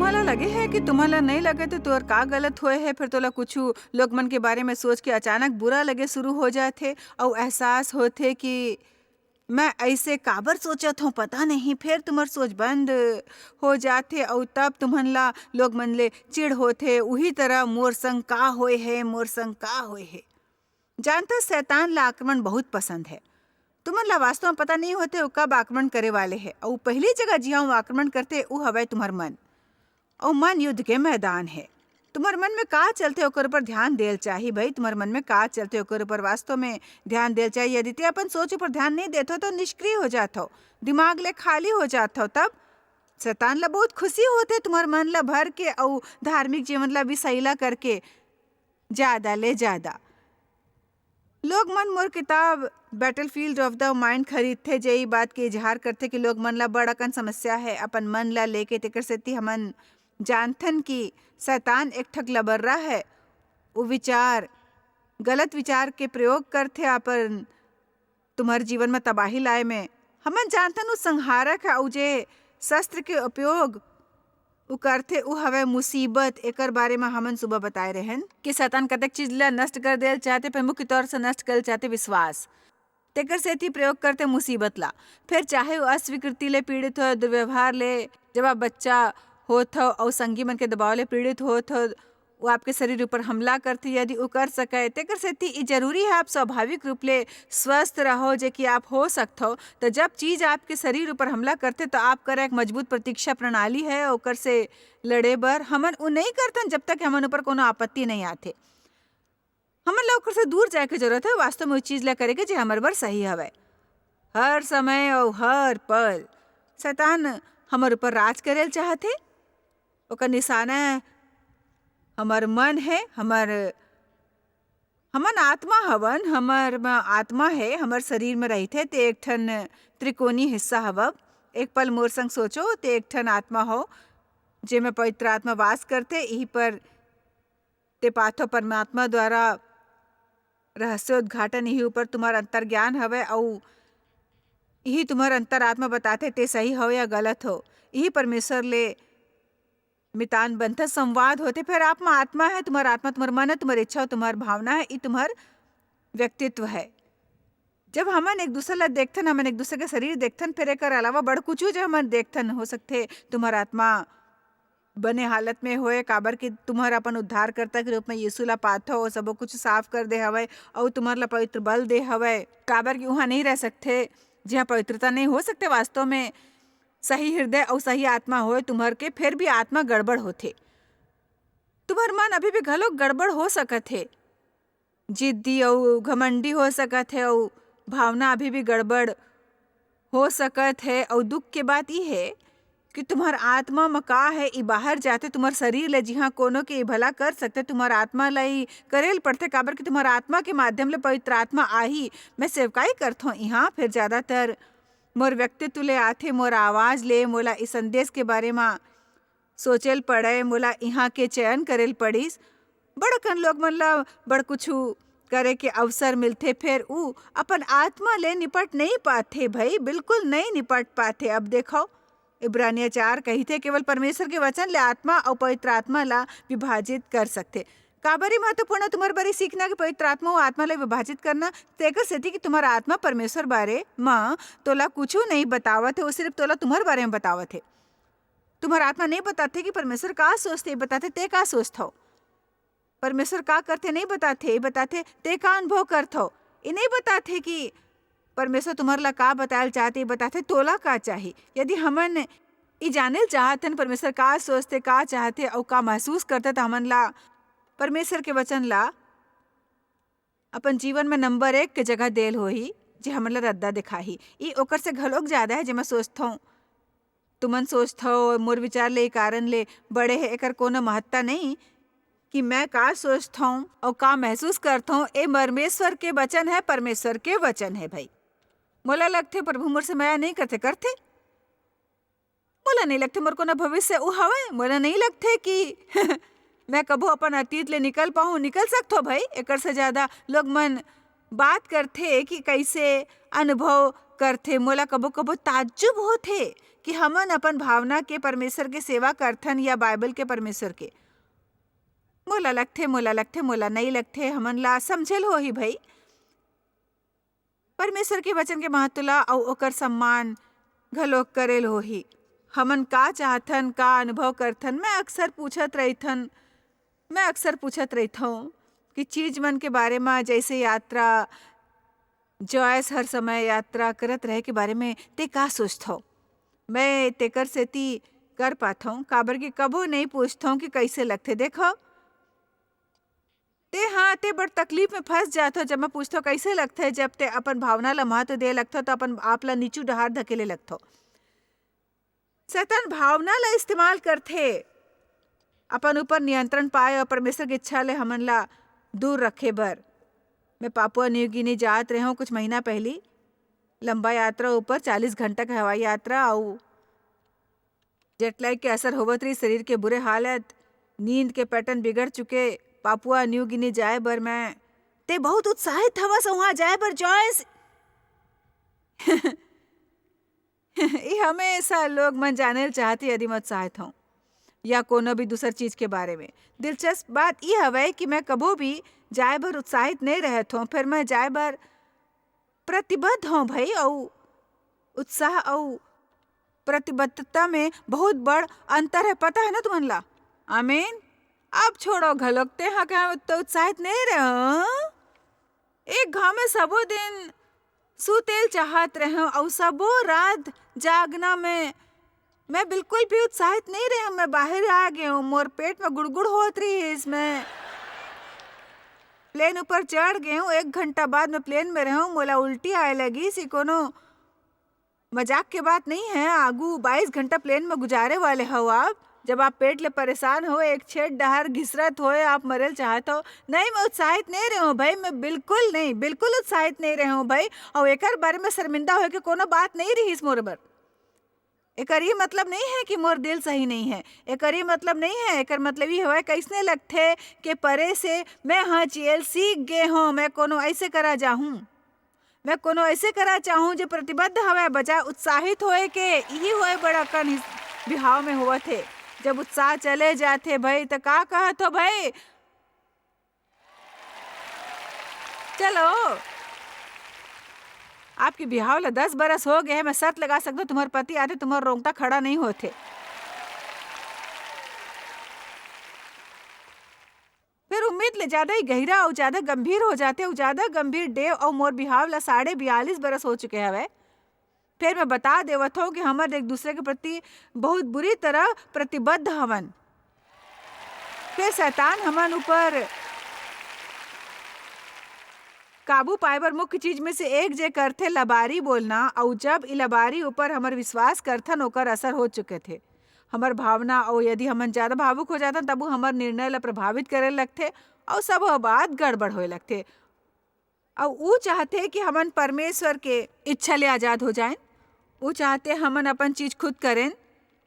तुम्हाला लगे है कि तुम्हाला नहीं लगे तो तोर का गलत होए है, फिर तोला कुछ लोग मन के बारे में सोच के अचानक बुरा लगे शुरू हो जाते और एहसास होते कि मैं ऐसे काबर सोचत हूँ पता नहीं, फिर तुम्हार सोच बंद हो जाते और तब तुमन ला लोग मन ले चिढ़ होते उही तरह मोर संग का होए है, मोर संग का होए है। जानता शैतान ला आक्रमण बहुत पसंद है। तुमन ला वास्तव में पता नहीं होते वो कब आक्रमण करे वाले है और पहली जगह जिहाँ वो आक्रमण करते वो हवे तुम्हार मन। और मन युद्ध के मैदान है। तुम्हार मन में का चलते ओकर ऊपर ध्यान देल चाहिए भाई। तुम्हार मन में का चलते ओकर ऊपर वास्तव में ध्यान देल चाहिए। यदि ते अपन सोच ऊपर ध्यान नहीं देते तो निष्क्रिय हो जाते हो, दिमाग ले खाली हो जाते हो। तब शैतान ला बहुत खुशी होते तुम्हार मन ला भर के और धार्मिक जीवन ला भी सहीला करके ज्यादा ले ज्यादा। लोग मन मोर किताब बैटलफील्ड ऑफ द माइंड खरीदते जई बात के इजहार करते कि लोग मन ला बड़ अकन समस्या है अपन मन ला लेके। तेकर सेती हमन जानथन कि शैतान एक ठग लबर्रा है। वो विचार गलत विचार के प्रयोग करते अपन तुम्हारे जीवन में तबाही लाए में। हमन जानथन वो संहारक है और जे शस्त्र के उपयोग वो करते वो हवे मुसीबत। एकर बारे में हमन सुबह बताए रहन कि शैतान कतक चीज ला नष्ट कर देल चाहते, पर मुख्य तौर से नष्ट कर चाहते विश्वास। तेकर सेती प्रयोग करते मुसीबत ला। फिर चाहे वो अस्वीकृति ले पीड़ित हो, दुर्व्यवहार ले जब आप बच्चा होत हो और संगी मन के दबाव ले पीड़ित होत हो, वो आपके शरीर ऊपर हमला करते यदि वो कर सके। तेकर सेती ई जरूरी है आप स्वाभाविक रूप ले स्वस्थ रहो जे कि आप हो सकते हो। तो जब चीज आपके शरीर ऊपर हमला करते तो आपका एक मजबूत प्रतीक्षा प्रणाली है ओकर से लड़े बर। हमन वो नहीं करतन जब तक हमन ऊपर कोनो आपत्ति नहीं आते। हमन ला ओकर से दूर जाए के जरूरत है। वास्तव में वो चीज ला करे के जे हमर बर सही हवे। हर समय और हर पल शैतान हमर ऊपर राज करेल चाहते। ओकर निशाना हमर मन है, हमन आत्मा हवन, हमर आत्मा है हमर शरीर में रहते ते एक ठन त्रिकोणीय हिस्सा हवब। एक पल मोर संग सोचो ते एक ठन आत्मा हो जे में पवित्र आत्मा वास करते। यही पर ते पाथो परमात्मा द्वारा रहस्योद्घाटन यही ऊपर तुम्हार अंतर ज्ञान हवे और यही तुम्हार अंतर आत्मा बताते ते सही हो या गलत हो। यही परमेश्वर ले मितान बंधन संवाद होते। फिर आत्मा है, तुम्हारा आत्मा तुम्हार मन है, तुम्हारी इच्छा तुम्हार भावना है, ये तुम्हार व्यक्तित्व है। जब हमन एक दूसरे ला देखथन, हमन एक दूसरे के शरीर देखथन, फिर एक अलावा बड़ कुछ जब हमन देखथन हो सकते तुम्हारा आत्मा बने हालत में होए काबर कि तुम्हारा अपन उद्धारकर्ता के रूप में यीशु ला पाथो और सब कुछ साफ कर दे हवे और तुम्हार ला पवित्र बल दे हवे। काबर कि वहाँ नहीं रह सकते जहाँ पवित्रता नहीं हो सकते। वास्तव में सही हृदय और सही आत्मा होए तुम्हार के, फिर भी आत्मा गड़बड़ होते। तुम्हार मन अभी भी घलो गड़बड़ हो सकत है, जिद्दी और घमंडी हो सकत है और भावना अभी भी गड़बड़ हो सकत है। और दुख के बात ये है कि तुम्हार आत्मा में का है ई बाहर जाते तुम्हार शरीर ले जिहाँ कोनो के भला कर सकते तुम्हार आत्मा लाई करेल पड़ते। काबर कि तुम्हार आत्मा के माध्यम ले पवित्र आत्मा आही मैं सेवकाई करत हूँ यहाँ। फिर ज्यादातर मोर व्यक्तित्व ले आथे, मोर आवाज ले मोला इस संदेश के बारे में सोचेल पड़े, मोला यहाँ के चयन करेल पड़ीस। बड़कन लोग मन ला बड़ कुछ करे के अवसर मिलते, फिर ऊ अपन आत्मा ले निपट नहीं पाते भाई, बिल्कुल नहीं निपट पाते। अब देखो इब्रानिया 4 कहते केवल परमेश्वर के वचन ले आत्मा और पवित्र आत्मा ला विभाजित कर सकते। काबरी महत्वपूर्ण तुम्हारे बारे सीखना कि पवित्र आत्मा और आत्मा ला विभाजित करना। तेकर सेती कि तुम्हारा आत्मा परमेश्वर बारे माँ तोला कुछ नहीं बतावत है, वो सिर्फ तोला तुम्हारे बारे में बतावत है। तुम्हारा आत्मा नहीं बताते कि परमेश्वर का सोचते, बताते ते का सोचत हो। परमेश्वर का करते नहीं बताते, बताते ते का अनुभव करत हो। ये नहीं बताते कि परमेश्वर तुम्हारे ला का बतायल चाहते, बताते तोला का चाहिए। यदि हमन ये जाने चाहते परमेश्वर का सोचते, का चाहते और का महसूस करते, तो हमन ला परमेश्वर के वचन ला अपन जीवन में नंबर 1 के जगह देल होही जे हमन ला रद्दा दिखाही। ये ओकर से घलोक ज्यादा है जे मैं सोचता हूँ। तुमन सोचता हो मोर विचार ले कारण ले बड़े है, एकर कोनो महत्ता नहीं कि मैं का सोचता हूँ और का महसूस करता हूँ। ए परमेश्वर के वचन है, परमेश्वर के वचन है भाई। मोला लगते प्रभु मोर से माया नहीं करते मोला नहीं लगते मोर को ना भविष्य उ हवे। मोला नहीं लगते कि मैं कबो अपन अतीत ले निकल पाऊँ, निकल सकता भाई। एकर से ज्यादा लोग मन बात करते कि कैसे अनुभव करथे। मोला कबो कबो ताज्जुब होथे कि हमन अपन भावना के परमेश्वर के सेवा करथन या बाइबल के परमेश्वर के। मोला लगथे मोला नहीं लगथे, हमन ला समझेल होही भई। परमेश्वर के वचन के महत्व ला अउ ओकर सम्मान घलोक करेल होही। हमन का चाहथन, का अनुभव करथन, मैं अक्सर पूछत रहिथौं कि चीज मन के बारे में, जैसे यात्रा, जॉयस हर समय यात्रा करत रहे के बारे में ते का सोचथौ। मैं तेकर सेती कर पाथौं, काबर के कबो नहीं पूछथौं कि कैसे लगथे। देखो ते बड़ तकलीफ में फंस जाथो जब मैं पूछथो कैसे लगथे। जब ते अपन भावना ला महत्व दे लगथो तो अपन आप ला नीचू डहार धकेले लगथो। शैतान भावना ला इस्तेमाल करथे अपन ऊपर नियंत्रण पाए और परमेश्वर की इच्छा ले हमन ला दूर रखे बर। मैं पापुआ न्यू गिनी जात रहे हूँ कुछ महीना पहली। लंबा यात्रा, ऊपर 40 घंटा का हवाई यात्रा, और जेटलैग के असर होवत रही, शरीर के बुरे हालत, नींद के पैटर्न बिगड़ चुके। पापुआ न्यू गिनी जाए बर मैं ते बहुत उत्साहित हवस वहां जाए बर जॉयस। ये हमेशा लोग मन जाने चाहती यदि मैं उत्साहित हूँ या कोनो भी दूसर चीज के बारे में। दिलचस्प बात यह हवे कि मैं कबो भी जाए बर उत्साहित नहीं रहत हूँ, फिर मैं जाए बर प्रतिबद्ध हूँ भई। और उत्साह और प्रतिबद्धता में बहुत बड़ अंतर है, पता है ना तुमन ला। आमीन। अब छोड़ो घलोकते हाँ क्या तो उत्साहित नहीं रहो। एक घाव में सबो दिन सुतेल चाहत रहे और सबो रात जागना में मैं बिल्कुल भी उत्साहित नहीं रही हूँ। मैं बाहर आ गई हूँ, मोर पेट में गुड़गुड़ होत रही है। इसमें प्लेन ऊपर चढ़ गई हूँ, 1 घंटा बाद मैं प्लेन में रहूँ, मोला उल्टी आए लगी सी। कोनो मजाक के बात नहीं है। आगू 22 घंटा प्लेन में गुजारे वाले हो आप। जब आप पेट ले परेशान हो, एक छेद डहर घिसरत होए, आप मरेल चाहत हो। नहीं, मैं उत्साहित नहीं रही हूँ भाई, मैं बिल्कुल उत्साहित नहीं रही हूँ भाई। और एकर बारे में शर्मिंदा होए के कोनो बात नहीं रही इस मोर बर। एकर ये मतलब नहीं है कि मोर दिल सही नहीं है, एकर ये मतलब नहीं है। एकर मतलब ये हुआ कैसने लगथे के परे से मैं हाँ चेल सीख गए हूँ। मैं कोनो ऐसे करा चाहूँ जो प्रतिबद्ध हवे बजाय उत्साहित होए के। यही होए बड़ा कन बिहाव में हुआ थे। जब उत्साह चले जाते भाई तो का कहत हो भाई, चलो आपके बिहाव ला 10 बरस हो गए हैं। मैं शर्त लगा सकता हूँ तुम्हारे पति आते तुम्हारा रोंगटा खड़ा नहीं होते। फिर उम्मीद ले ज्यादा ही गहरा और ज्यादा गंभीर हो जाते। और ज्यादा गंभीर डेव और मोर बिहाव ला 42.5 बरस हो चुके हवे। फिर मैं बता देवत हूँ कि हमर एक दूसरे के प्रति बहुत बुरी तरह प्रतिबद्ध हवन। फिर शैतान हमन ऊपर काबू पाए बर मुख्य चीज में से एक जे करथे लबारी बोलना। और जब इ लबारी ऊपर हमर विश्वास करथन ओकर असर हो चुके थे हमर भावना। और यदि हमन ज्यादा भावुक हो जाथन तब हमर निर्णय ला प्रभावित करे लगथे और सब बात गड़बड़ होए लगथे। और वो चाहते कि हमन परमेश्वर के इच्छा ले आजाद हो जाएं। वो चाहते हमन अपन चीज खुद करें,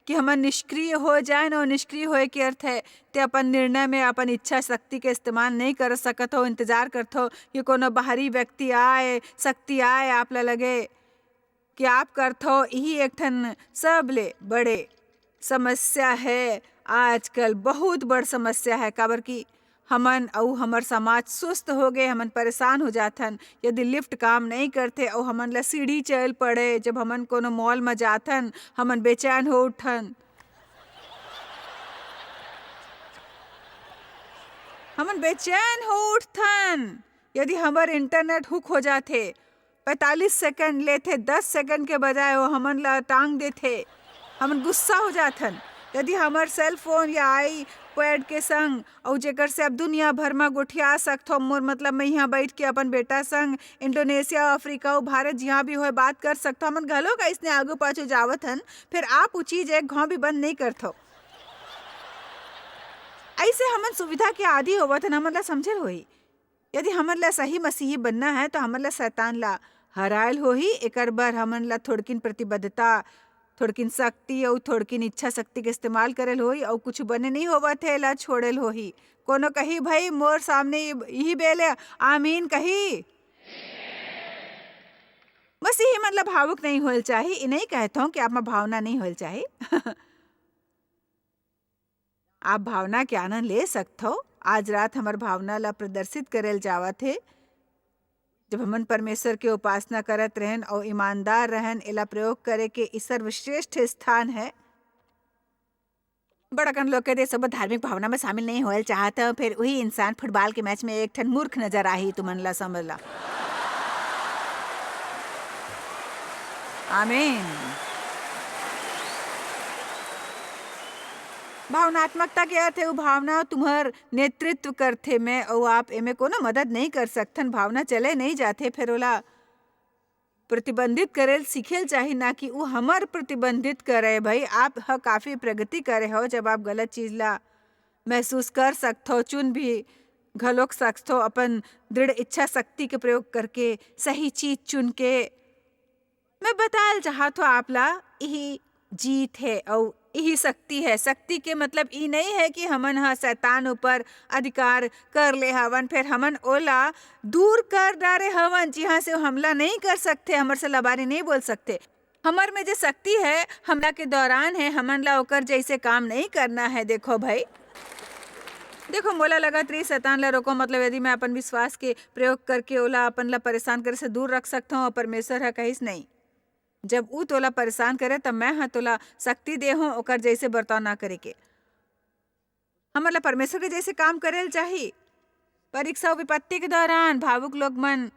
कि हमन निष्क्रिय हो जाएं। और निष्क्रिय होए के अर्थ है ते अपन निर्णय में अपन इच्छा शक्ति के इस्तेमाल नहीं कर सकत हो। इंतजार करत हो कि कोनो बाहरी व्यक्ति आए, शक्ति आए, आप ला लगे कि आप करत हो। यही एक ठन सबले बड़े समस्या है आजकल, बहुत बड़ समस्या है। काबर की हमन और हमर समाज सुस्त हो गए, हमन परेशान हो जाथन। यदि लिफ्ट काम नहीं करते और हमन ला सीढ़ी चल पड़े, जब हमन कोनो मॉल में जाथन हमन बेचैन हो उठन। यदि हमर इंटरनेट हुक हो जाते, 45 सेकंड लेते 10 सेकंड के बजाय वो हमन ला टांग देते, हमन गुस्सा हो जाथन। यदि हमार सेल फोन या आईपैड के संग और जेकर से अब दुनिया भर में गोठिया सकथो, मोर मतलब मैं यहाँ बैठ के अपन बेटा संग इंडोनेशिया, अफ्रीका और भारत जहाँ भी होए बात कर सकथो। हमन घलो का इसने आगू पाछू जावत हन, फिर आप वो चीज एक घाव भी बंद नहीं करथो। ऐसे हमन सुविधा के आदि होवत हन, हमन ला समझल होही। यदि हमन ला सही मसीही बनना है तो हमन ला शैतान ला हरायल होही। एकर बर हमन ला थोड़किन प्रतिबद्धता, थोड़किन शक्ति और थोड़किन इच्छा शक्ति के इस्तेमाल करेल होई। और कुछ बने नहीं होवत है ला छोड़ेल होही। कोनो कही भाई मोर सामने यही बेले आमीन कही। बस यही मतलब भावुक नहीं होल चाहिए। इ नहीं कहता हूँ कि आप में भावना नहीं होल चाहिए। आप भावना के आनंद ले सकते हो। आज रात हमार भावना ला प्रदर्शित करेल जावत है। जब हमन परमेश्वर के उपासना करत रहन और ईमानदार रहन, एला प्रयोग करे के इ सर्वश्रेष्ठ स्थान है। बड़कन लोग कहते सब धार्मिक भावना में शामिल नहीं होल चाहत, फिर वही इंसान फुटबॉल के मैच में एक ठन मूर्ख नजर आही। तुमन ला समझ ला। आमीन। भावनात्मकता के अर्थ है वो भावना तुम्हार नेतृत्व करथे में, और आप एमे कोनो मदद नहीं कर सकथन। भावना चले नहीं जाते, फिर ओला प्रतिबंधित करेल सीखेल चाहिए, ना कि वो हमर प्रतिबंधित करे। भाई आप काफी प्रगति करे हो जब आप गलत चीज ला महसूस कर सकते हो, चुन भी घलोक सकते हो अपन दृढ़ इच्छा शक्ति के प्रयोग करके सही चीज चुन के। मैं बताल चाहत हूँ आप ला यही जीत है और यही शक्ति है। शक्ति के मतलब ये नहीं है कि हमन हा शैतान ऊपर अधिकार कर ले हवन, फिर हमन ओला दूर कर डारे हवन जहाँ से वो हमला नहीं कर सकते, हमर से लबारी नहीं बोल सकते। हमर में जो शक्ति है हमला के दौरान है, हमन ला ओकर जैसे काम नहीं करना है। देखो भाई, देखो मोला लगा त्री शैतान ला रोको, मतलब यदि मैं अपन विश्वास के प्रयोग करके ओला अपन ला परेशान करे से दूर रख सकता हूँ, और परमेश्वर है कहीं नहीं। जब ऊ तोला परेशान करे तब मैं हाँ तोला शक्ति दे हूँ ओकर जैसे बर्ताव ना करे के। हमला परमेश्वर के जैसे काम करेल चाहिए। परीक्षा और विपत्ति के दौरान भावुक लोग मन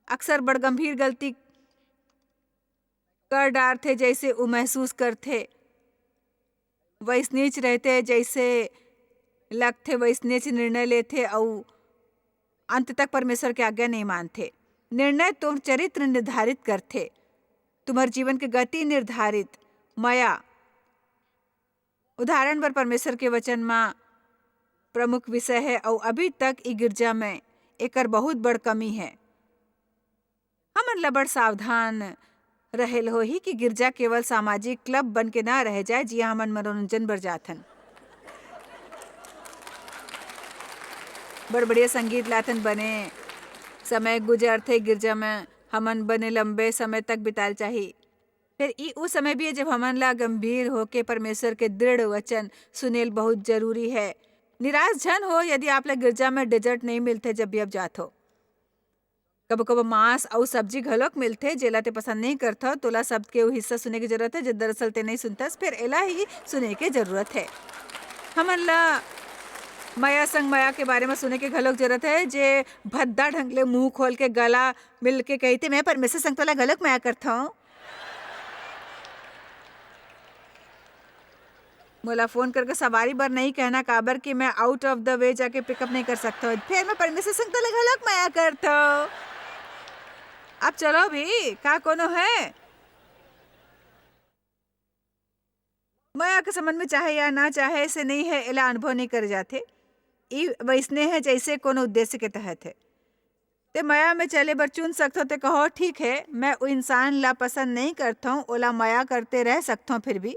अक्सर बड़ गंभीर गलती कर डारथे, जैसे वो महसूस करथे वैस नीच रहते, जैसे लगथे वैस नीच निर्णय लेथे और अंत तक परमेश्वर के आज्ञा नहीं मानते। निर्णय तो चरित्र निर्धारित करते, तुम्हारे जीवन की गति निर्धारित माया। उदाहरण पर परमेश्वर के वचन में प्रमुख विषय है, और अभी तक ई गिरजा में एकर बहुत बड़ कमी है। हमन ला बड़ सावधान रहेल हो ही कि गिरजा केवल सामाजिक क्लब बन के ना रह जाए जिया हमन मनोरंजन बर जाथन। बड़ बढ़िया संगीत लाथन, बने समय गुजरते गिरजा में हमन बने लंबे समय तक बिताल चाहिए। फिर ई उस समय भी है जब हमन ला गंभीर होके परमेश्वर के दृढ़ वचन सुनेल बहुत जरूरी है। निराश जन हो यदि आप ला गिरजा में डेजर्ट नहीं मिलते जब भी आप जात हो। कबो कबो मांस और सब्जी घलोक मिलते जेला ते पसंद नहीं करता, तोला शब्द के वो हिस्सा सुने की जरूरत है जो दरअसल ते नहीं सुनतस, फिर एला ही सुने के जरूरत है। हमन ला माया संग माया के बारे में सुने के घलोक जरूरत है, जे भद्दा ढंग ले मुंह खोल के गला मिल के कहते मैं परमेश्वर संग तोला घलोक माया करता हूँ। मोला फोन करके सवारी बर नहीं कहना, काबर कि मैं आउट ऑफ द वे जाके पिकअप नहीं कर सकता हूँ, फिर मैं परमेश्वर संग तोला घलोक माया करता हूँ। अब चलो भी का कोनो है। माया के संबंध में चाहे या ना चाहे ऐसे नहीं है, एला अनुभव नहीं कर जाते। ई वैसने है जैसे कोनो उद्देश्य के तहत है। ते माया में चले बर चुन सकते हो, ते कहो ठीक है मैं वो इंसान ला पसंद नहीं करता हूँ, ओला माया करते रह सकता हूँ, फिर भी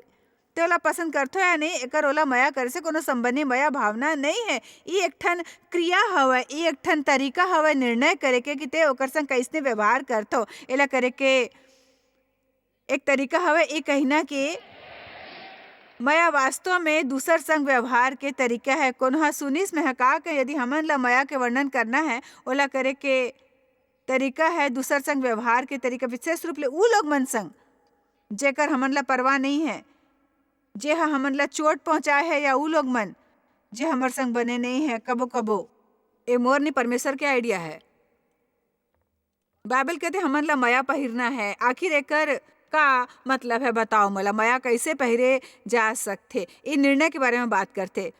ते ओला पसंद करते हो या नहीं एकर ओला माया करे से कोनो संबंधी माया भावना नहीं है। ई एक ठन क्रिया हवे, ई एक ठन तरीका हवे निर्णय करे के कि ते ओकर संग कैसने व्यवहार करते हो। एला करे के एक तरीका हवे ई कहना कि माया वास्तव में दूसर संग व्यवहार के तरीका है। कोनो सुनिस में हका के यदि हमन ला माया के वर्णन करना है, ओला करे के तरीका है दूसर संग व्यवहार के तरीका, विशेष रूप ले ऊ लोग मन संग जेकर हमन ला परवाह नहीं है, जे हमन ला चोट पहुंचाए है, या ऊ लोग मन जे हमर संग बने नहीं है। कबो कबो ए मोर नहीं परमेश्वर के आइडिया है। बाइबल कहते हमन ला माया पहिरना है। आखिर एकर का मतलब है बताओ मोला, माया कैसे पहिरे जा सकते? ये निर्णय के बारे में बात करते।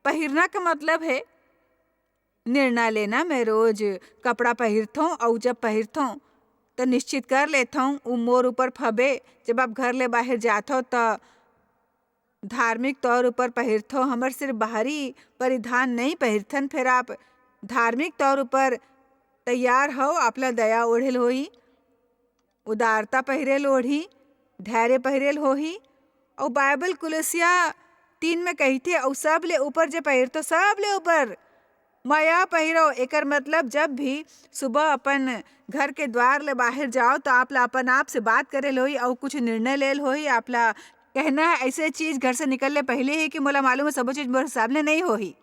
पहिरना का मतलब है निर्णय लेना। मैं रोज कपड़ा पहिरता हूँ और जब पहिरता हूँ तो निश्चित कर लेता हूँ वो मोर ऊपर फबे। जब आप घर ले बाहर जाते हो तो धार्मिक तौर ऊपर पहिरते हो, हमर सिर्फ बाहरी परिधान नहीं पहिरथन। फिर आप धार्मिक तौर ऊपर तैयार हो, आपला दया ओढ़ेल होही, उदारता पहिरेल ओढ़ी, धैर्य पहिरेल होही। और बाइबल कुलसिया 3 में कहते और सब ले ऊपर जे पहिरतो, सब ले ऊपर माया पहिरो एकर मतलब जब भी सुबह अपन घर के द्वार ले बाहर जाओ तो आपला अपन आप से बात करे होई और कुछ निर्णय लेल होई। आपला कहना है ऐसे चीज घर से निकलने पहले ही कि मोला मालूम है सब चीज मोर हिसाब ले नहीं होही।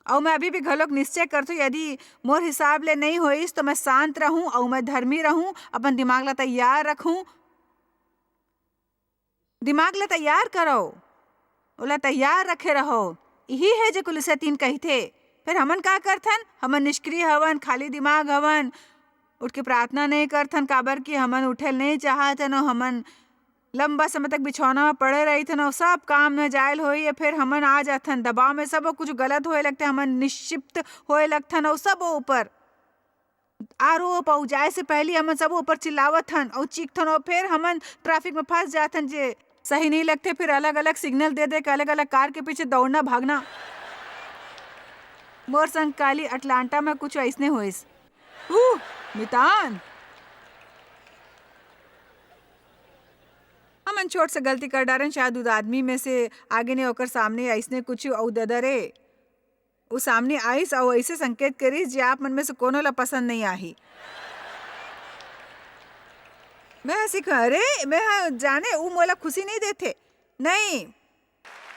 और मैं अभी भी घलोक निश्चय करथूं यदि मोर हिसाब ले नहीं होइस तो मैं शांत रहूं और मैं धर्मी रहूं, अपन दिमाग ला तैयार रखूं। दिमाग ला तैयार करो, ओला तैयार रखे रहो। यही है जो कुल से तीन कही थे। फिर हमन का करथन, हमन निष्क्रिय हवन, खाली दिमाग हवन, उठ के प्रार्थना नहीं करथन काबर कि हमन उठे नहीं चाहतन। हमन लंबा समय तक बिछौना में पड़े रही थे ना, सब काम में जायल होई या फिर हमन आ जाथन दबाव में, सब कुछ गलत होए लगते, हमन निश्चिप्त होए लगथन और सब ऊपर आरोप और जाए से पहले हमन सब ऊपर चिल्लावथन और चीखथन और फिर हमन ट्रैफिक में फंस जाथन जे सही नहीं लगते। फिर अलग अलग सिग्नल दे दे के अलग अलग कार के पीछे दौड़ना भागना। मोर संग काली अटलांटा में कुछ ऐसने होइस। मितान हमन छोट से गलती कर डारन, शायद उस आदमी में से आगे ने होकर सामने ऐसने कुछ औ ददरे वो सामने आइस और ऐसे संकेत करिस जे आप मन में से कोनो ला पसंद नहीं आही। मैं सिख अरे मैं जाने वो मोला खुशी नहीं देते, नहीं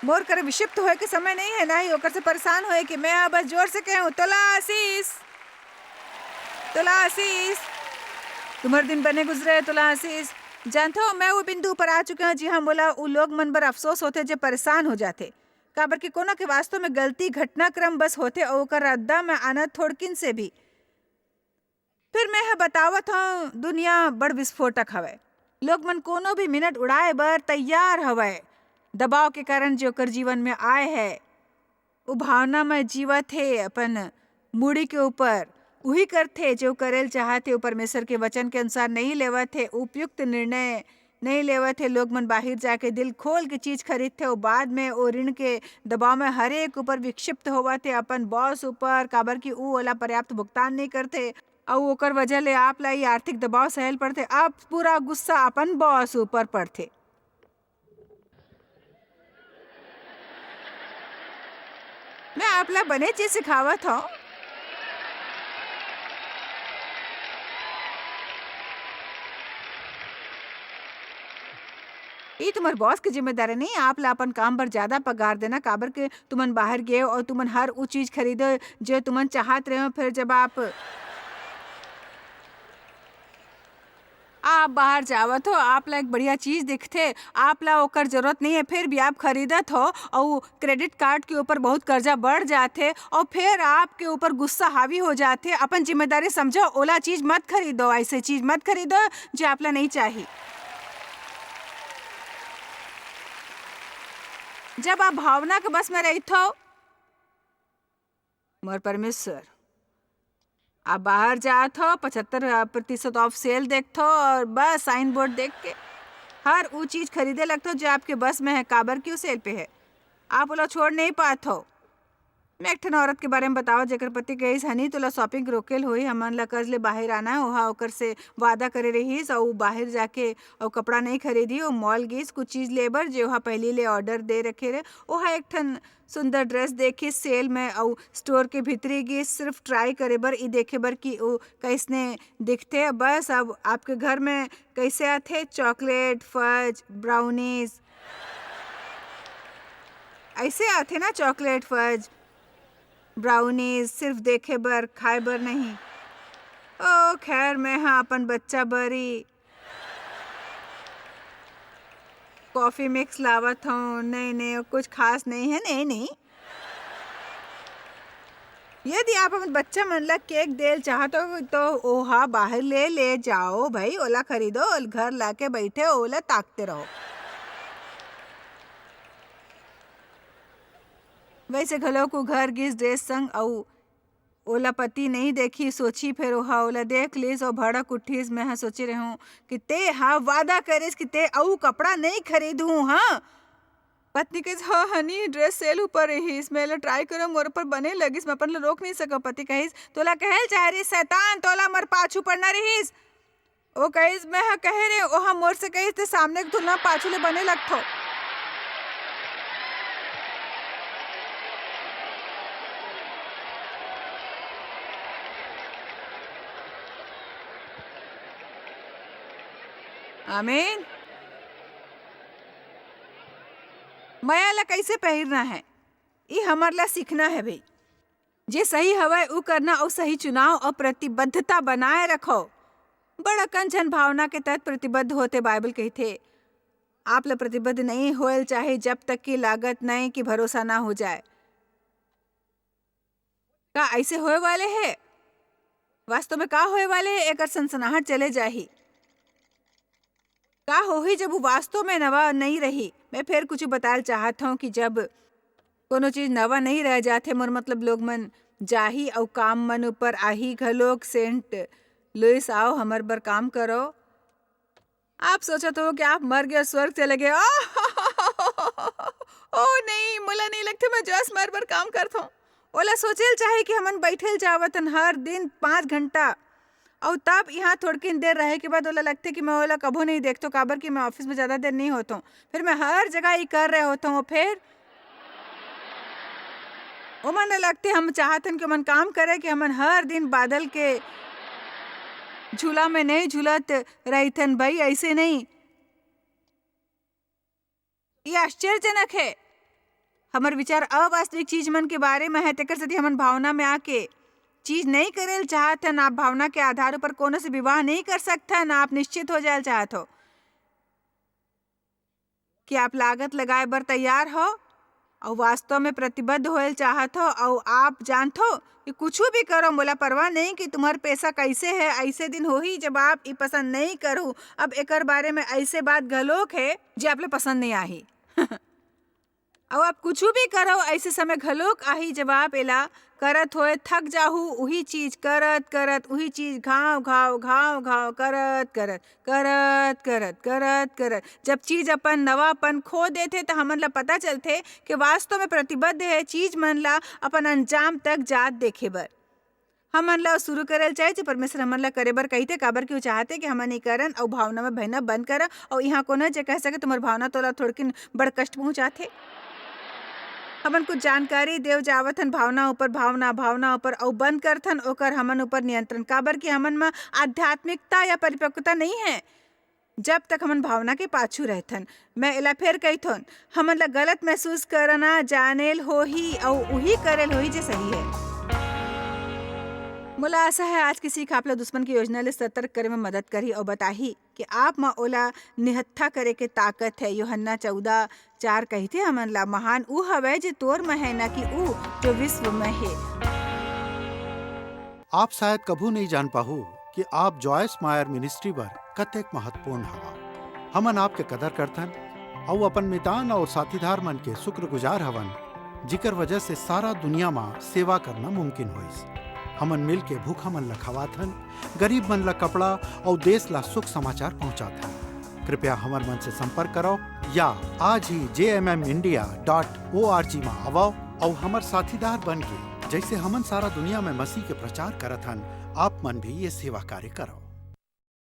मोर करे विक्षिप्त होए के समय नहीं है, ना ही होकर से परेशान होए कि मैं बस जोर से कहूँ तोला आशीष, तोला आशीष, तुम्हारे दिन बने गुजरे तोला आशीष। जानते हो मैं वो बिंदु पर आ चुके हैं जी हाँ, मोला वो लोग मन बर अफसोस होते जो परेशान हो जाते काबर कि कोना के वास्तव में गलती घटनाक्रम बस होते और ओकर रद्दा में आना थोड़किन से भी। फिर मैं बतावत हूँ दुनिया बड़ विस्फोटक हवे, लोग मन कोनो भी मिनट उड़ाए बर तैयार हवे। दबाव के कारण जो कर जीवन में आए है वो भावना में जीवत है, अपन मूड़ी के ऊपर वही करते जो करेल चाहते, परमेश्वर के वचन के अनुसार नहीं लेवत है, उपयुक्त निर्णय नहीं लेवत है। लोग मन बाहर जाके दिल खोल के चीज खरीदते और बाद में वो ऋण के दबाव में हर एक ऊपर विक्षिप्त होवत है, अपन बॉस ऊपर, काबर की वो वाला पर्याप्त भुगतान नहीं करते और ओकर वजह ले आप लाई आर्थिक दबाव सहल पड़ते। अब पूरा गुस्सा अपन बॉस ऊपर पड़ते। मैं आपला बने चीज सिखावत हूँ। ये तुम्हारे बॉस की जिम्मेदारी नहीं, आप ला अपन काम पर ज्यादा पगार देना काबर के तुमन बाहर गए और तुमन हर वो चीज खरीदो जो तुमन चाहत रहे हो। फिर जब आप बाहर जावत हो, आप ला एक बढ़िया चीज दिखते, आप ला ओकर जरूरत नहीं है, फिर भी आप खरीदत हो और क्रेडिट कार्ड के ऊपर बहुत कर्जा बढ़ जाते और फिर आपके ऊपर गुस्सा हावी हो जाते। अपन जिम्मेदारी समझो, ओला चीज मत खरीदो, ऐसे चीज मत खरीदो जो आप ला नहीं चाहिए। जब आप भावना के बस में रही थो, मोर परमेश्वर, आप बाहर जात हो 75% ऑफ सेल देखते हो और बस साइन बोर्ड देख के हर वो चीज खरीदे लगते हो जो आपके बस में है, काबर क्यों सेल पे है, आप बोला छोड़ नहीं पात हो। मैं एक ठन औरत के बारे में बताओ जेकर पति गईस हनी तोला शॉपिंग रोकेल होई, हमन ला कर्ज ले बाहर आना है, वहाँ ओकर से वादा करे रहीस और बाहर जाके और कपड़ा नहीं खरीदी, वो मॉल गईस कुछ चीज लेबर जो वहाँ पहले ले ऑर्डर दे रखे रहे। वहाँ एक ठन सुंदर ड्रेस देखी सेल में और स्टोर के भीतरी गई सिर्फ ट्राई करे बर, ई देखे बर कि वो कैसने दिखते। बस अब आपके घर में कैसे आते चॉकलेट, फज, ब्राउनीज ऐसे आते ना, चॉकलेट, फज, ब्राउनीज सिर्फ देखे बर खाए बर नहीं। ओ खैर मैं हाँ अपन बच्चा बरी कॉफी मिक्स लावत हूँ, नहीं नहीं कुछ खास नहीं है, नहीं नहीं। यदि आप अपन बच्चा मन ला केक देल चाहते हो तो ओहा बाहर ले जाओ भाई, ओला खरीदो, घर लाके बैठे ओला ताकते रहो। वैसे घलो को घर गिस ड्रेस संग औ ओला पति नहीं देखी, सोची फिर ओहा ओला देख लिस और भड़क उठीस। मैं सोची रहूं कि ते हाँ वादा करिस कि ते औ कपड़ा नहीं खरीदूं। हाँ पत्नी कहिस हाँ हनी ड्रेस सेल ऊपर रहीस, मैं ला ट्राई करो मोर ऊपर बने लगिस, मैं अपन ला रोक नहीं सका। पति कहिस तोला कहल चाहे रही शैतान, तोला मर पाछू पड़ना रहीस। ओ कहिस मैं हाँ कहे रे ओहा मोर से कहिस ते सामने के तुलना पाछू ले बने लगथो। आमीन। माया ला कैसे पहिरना है, ये हमार ला सीखना है भाई। जे सही हवय उ करना और सही चुनाव और प्रतिबद्धता बनाए रखो। बड़ा कंचन भावना के तहत प्रतिबद्ध होते बाइबल कहते। आप ला प्रतिबद्ध नहीं होल चाहे जब तक की लागत नहीं कि भरोसा ना हो जाए। का ऐसे होए वाले है? वास्तव में का होए वाले है? एक सनसनाहट चले जाही। का होही जब वो वास्तव में नवा नहीं रही। मैं फिर कुछ बताल चाहत हूँ कि जब कोनो चीज नवा नहीं रह जाते, मोर मतलब लोग मन जाही और काम मन ऊपर आही। घलोक सेंट लुइस आओ हमर बर काम करो। आप सोचत हो कि आप मर गए, स्वर्ग चले गए। ओ नहीं, मुला नहीं लगते मैं जस मर बर काम करता हूँ। ओला सोचेल चाहे कि हमन बैठेल जावतन हर दिन 5 घंटा और तब यहाँ थोड़किन देर रहे के बाद ओला लगते कि मैं ओला कभू नहीं देखता, काबर कि मैं ऑफिस में ज्यादा देर नहीं होता हूँ। फिर मैं हर जगह ही कर रहे होता हूँ। फिर ओ मन लगते हम चाहतन कि मन काम करे कि हमन हर दिन बादल के झूला में नहीं झूलत रहीथन भाई, ऐसे नहीं। ये आश्चर्यजनक है। हमर विचार अवास्तविक चीज मन के बारे में है, तेकर सेती हमन भावना में आके चीज नहीं करेल चाहतन। आप भावना के आधार पर कोनो से विवाह नहीं कर सकतन। आप निश्चित हो जाए चाहत हो कि आप लागत लगाए बर तैयार हो और वास्तव में प्रतिबद्ध होएल चाहत हो। और आप जानथो कि कुछ भी करो, मोला परवाह नहीं कि तुम्हार पैसा कैसे है। ऐसे दिन हो ही जब आप ये पसंद नहीं करू। अब एकर बारे में ऐसे बात घलोक है जो आप ले पसंद नहीं आही। और आप कुछ भी करो, ऐसे समय घलोक आही जब आप एला करत होए थक जाहू। वही चीज करत करत, वही चीज घाव घाव घाव घाव करत करत करत करत करत करत जब चीज अपन नवापन खो देते तो हमन ला पता चलते कि वास्तव में प्रतिबद्ध है चीज मन ला अपन अंजाम तक जात देखे बर। हमन ला शुरू करल चाहे जो परमेश्वर हमन ला करे बर कहते, काबर क्यों चाहते कि हमन नहीं करन और भावना में बहना बंद कर। और यहाँ कोना जे कह सके तुम्हार भावना तोला थोड़किन बड़ कष्ट पहुंचाते। हमन कुछ जानकारी देव जावतन भावना ऊपर और बंद करथन ओकर हमन ऊपर नियंत्रण, काबर कि हमन में आध्यात्मिकता या परिपक्वता नहीं है जब तक हमन भावना के पाछू रहथन। मैं एला फिर कहथन, हमन ला गलत महसूस करना जानेल हो ही और वही करेल हो ही जे सही है। मोला आशा है आज किसी का आपला दुश्मन की योजना ले सतर्क करे में मदद करी और बताही कि आप मा ओला निहत्था करे के ताकत है। यूहन्ना 14:4 कहते हमन ला, महान ऊ हवे जे तोर में है, ना कि ऊ जो विश्व में है। आप शायद कभू नहीं जान पाहू कि आप जॉयस मायर मिनिस्ट्री बर कतेक महत्वपूर्ण हवा। हमन आपके कदर करथन और अपन मितान और साथीदार मन के शुक्रगुजार हवन, जिकर वजह से सारा दुनिया में सेवा करना मुमकिन होइस। हमन मिल के भूखा मन ला खवाथन, गरीब मन ला कपड़ा और देश ला सुख समाचार पहुंचाथन। कृपया हमर मन से संपर्क करो या आज ही jmmindia.org में आवो और हमर साथीदार बन के जैसे हमन सारा दुनिया में मसीह के प्रचार करत हन, आप मन भी ये सेवा कार्य करो।